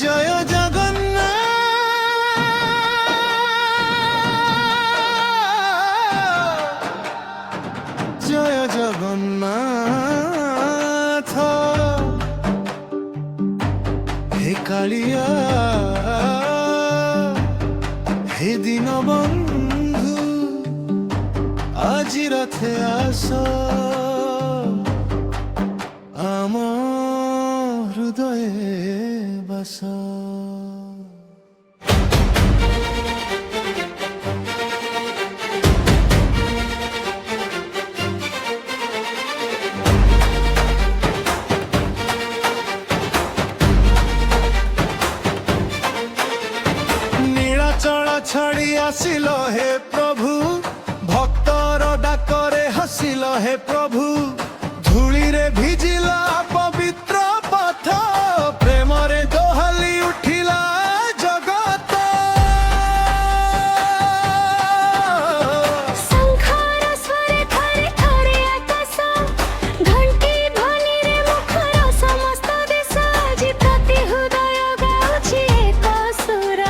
জয় জগন্নাথ জয় জগন্নাথ হে কালিয়া হে দীনবন্ধু আজি রথে আস আম হৃদয়ে বাস। নীলাচল ছাড়ি আসিল হে প্রভু, ভক্তর ডাকরে হাসিল হে প্রভু, ধূলিরে ভিজিলা পবিত্র পথ, প্রেমরে দোহালি উঠিলা জগত। শঙ্খর স্বরে থরে থরে আকাশ, ঘণ্টি ধ্বনিরে মুখর সমস্ত দেশ, আজি প্রতি হৃদয় গাউছি এক সুর।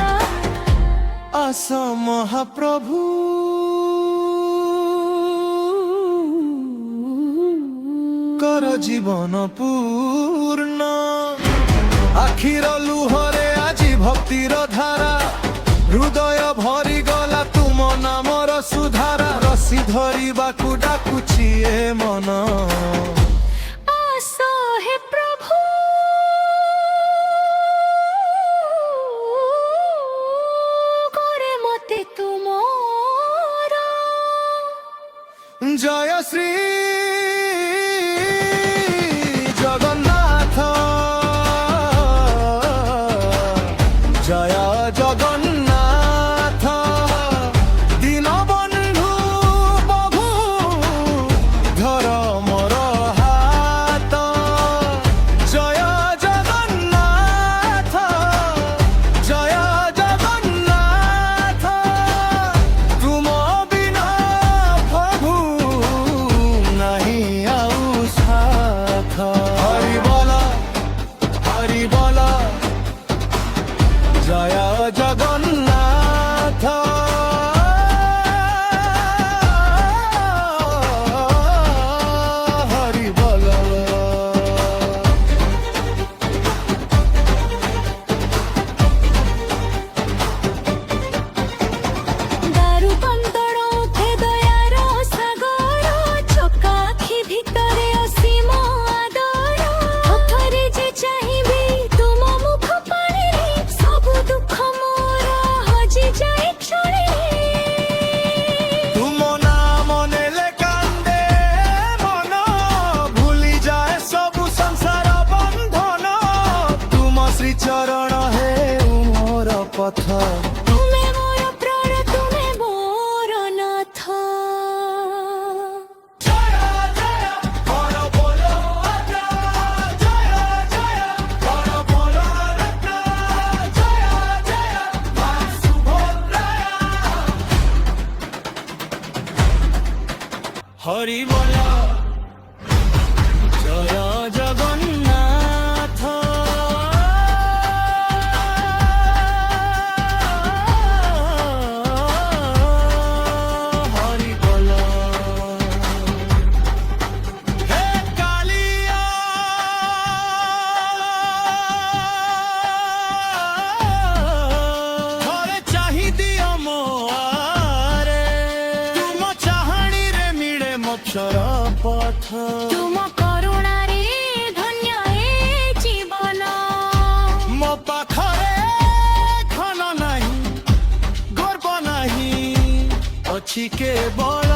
আস মহাপ্রভু কর জীবন পূর্ণ, আখির লুহরে আজি ভক্তির ধারা, হৃদয় ভরি গলা তুম নামর সুধারা, রসি ধরিবাকু ডাকুছি এ মন। আস হে প্রভু করে মতে তুমর। জয় শ্রী জগন্নাথ জয় জগন্নাথ দীনবন্ধু প্রভু ধর মোর হাত। জয় জগন্নাথ জয় জগন্নাথ তুম বিনা প্রভু নাহি আউ সাথ। হরি বল জয় জগন্নাথ। হরি বল। দারু বন্দর উঠে দয়ার সাগর, চোখা আখি ভিতরে অসীম আদর। ঠোঁটরে যে চাহিবি তুম মুখ পানিরে, সবু দুঃখ মোর হজি যায় ক্ষণে। তুম নাম নেলে কান্দে মন, ভুলি যায় সবু সংসার বন্ধন। তুম শ্রীচরণ হে মোর পথ। তুমে মোর প্রাণ, তুমে মোর নাথ। হরি বল জয় জগন্নাথ। হরি বল হে কালিয়া থরে চাহি দিও মোরে, তুম চাহাণীরে মিଳେ মোক্ষର পথ। তুম করুণারে ধন্য এ জীবন। ମୋ ପାଖରେ ଧନ ନାହିଁ, ଗର୍ବ ନାହିଁ, ଅଛି କେବଳ